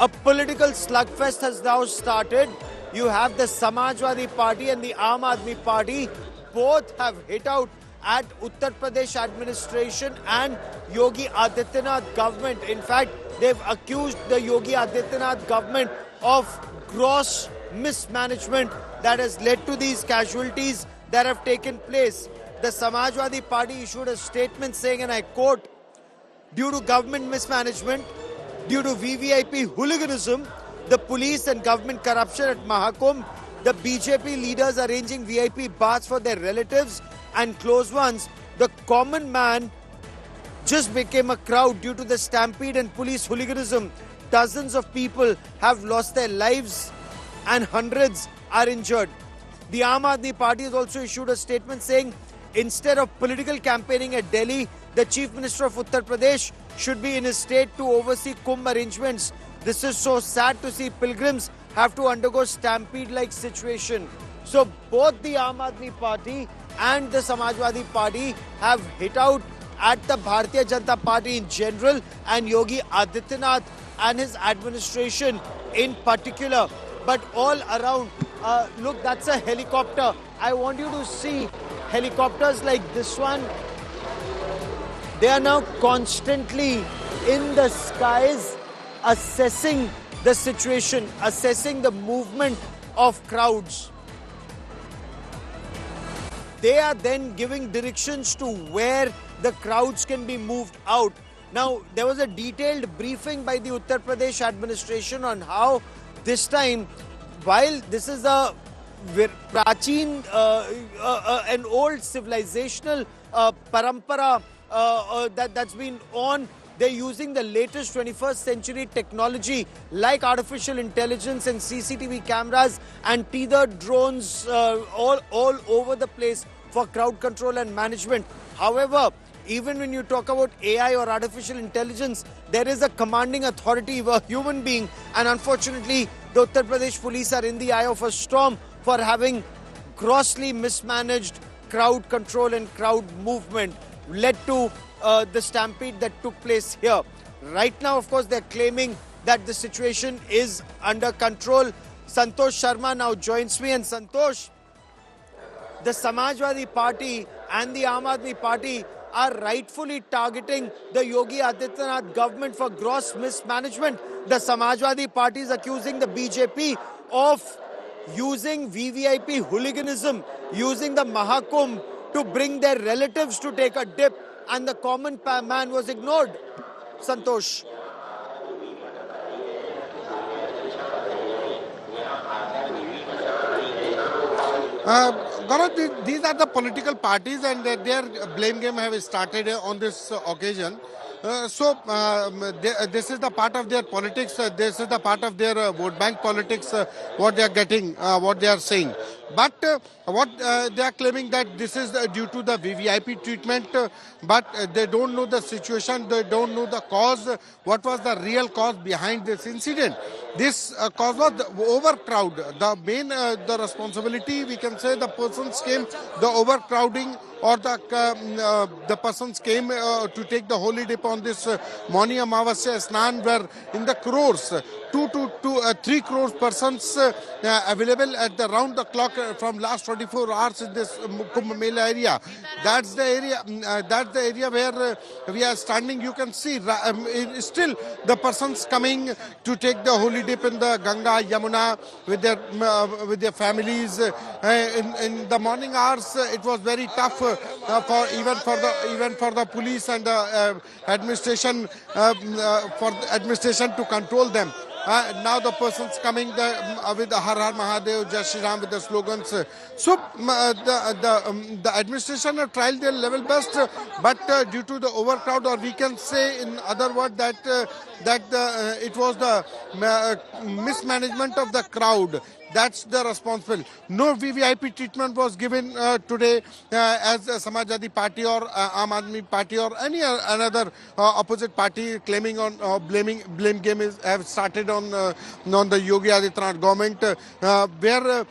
A political slugfest has now started. You have the Samajwadi Party and the Aam Aadmi Party. Both have hit out at Uttar Pradesh administration and Yogi Adityanath government. In fact, they've accused the Yogi Adityanath government of gross mismanagement that has led to these casualties that have taken place. The Samajwadi Party issued a statement saying, and I quote, "Due to government mismanagement, due to VVIP hooliganism, the police and government corruption at Mahakumbh, the BJP leaders arranging VIP bars for their relatives and close ones, the common man just became a crowd due to the stampede and police hooliganism. Dozens of people have lost their lives and hundreds are injured." The Aam Aadmi Party has also issued a statement saying, instead of political campaigning at Delhi, the Chief Minister of Uttar Pradesh should be in his state to oversee Kumbh arrangements. This is so sad to see pilgrims have to undergo stampede-like situation. So both the Aam Aadmi Party and the Samajwadi Party have hit out at the Bharatiya Janata Party in general and Yogi Adityanath and his administration in particular. But all around, look, that's a helicopter. I want you to see helicopters like this one. They are now constantly in the skies assessing the situation, assessing the movement of crowds. They are then giving directions to where the crowds can be moved out. Now, there was a detailed briefing by the Uttar Pradesh administration on how this time, while this is a prachin, an old civilizational parampara that's been on, they're using the latest 21st century technology like artificial intelligence and CCTV cameras and tethered drones all over the place for crowd control and management. However, even when you talk about AI or artificial intelligence, there is a commanding authority, a human being, and unfortunately, the Uttar Pradesh police are in the eye of a storm for having grossly mismanaged crowd control and crowd movement, led to the stampede that took place here. Right now, of course, they're claiming that the situation is under control. Santosh Sharma now joins me. And Santosh, the Samajwadi Party and the Aam Aadmi Party are rightfully targeting the Yogi Adityanath government for gross mismanagement. The Samajwadi Party is accusing the BJP of using VVIP hooliganism, using the Mahakumbh to bring their relatives to take a dip, and the common man was ignored. Santosh. Gaurav, these are the political parties and their blame game have started on this occasion. This is the part of their politics, this is the part of their vote bank politics, what they are getting, what they are saying. But what they are claiming that this is due to the VVIP treatment, but they don't know the situation, they don't know the cause, what was the real cause behind this incident. This cause was the overcrowd. The main the responsibility, we can say, the persons came, the overcrowding, or the persons came to take the holy dip on this Mauni Amavasya Snan, where in the crores, 2 to 3 crores persons available at the round the clock from last 24 hours in this Kumbh Mela area. That's the area where we are standing. You can see still the persons coming to take the holy dip in the Ganga, Yamuna with their families. In the morning hours, it was very tough for the police and the administration to control them. Now the persons coming with the Har Har Mahadev, Jai Shri Ram with the slogans. So the administration have tried their level best, but due to the overcrowd, or we can say in other words that it was the mismanagement of the crowd. That's the responsible. No VVIP treatment was given today as Samajwadi Party or Aam Aadmi Party or any another opposite party claiming on blame game have started on the Yogi Adityanath government, where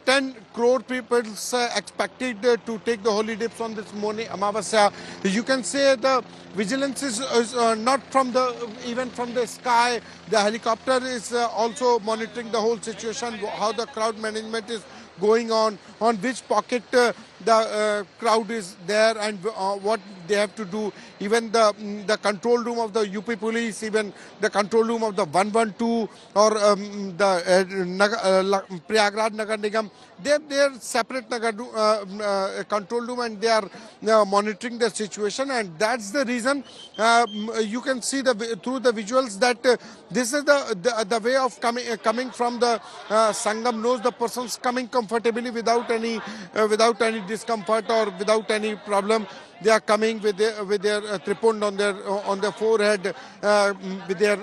10 crore people expected to take the holy dips on this morning, Amavasya. You can say the vigilance is not from the even from the sky. The helicopter is also monitoring the whole situation, how the crowd management is going on which pocket the crowd is there, and what they have to do. Even the control room of the UP police, even the control room of the 112 or the Prayagraj Nagar Nigam, they are separate control room, and they are monitoring the situation. And that's the reason you can see through the visuals that this is the way of coming from the Sangam. Knows the person's coming comfortably without any discomfort or without any problem. They are coming with their tripod on their forehead, with their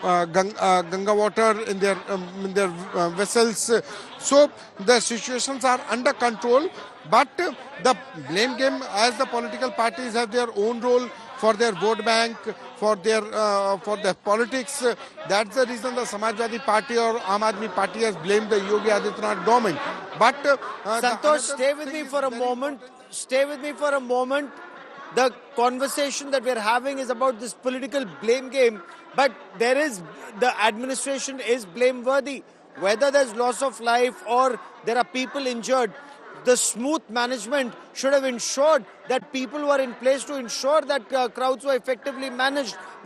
Ganga water in their vessels. So the situations are under control, but the blame game, as the political parties have their own role for their vote bank, for their politics. That's the reason the Samajwadi Party or Aam Aadmi Party has blamed the Yogi Adityanath government. But Santosh, stay with me for a moment. Stay with me for a moment. The conversation that we're having is about this political blame game, but the administration is blameworthy. Whether there's loss of life or there are people injured, the smooth management should have ensured that people were in place to ensure that crowds were effectively managed.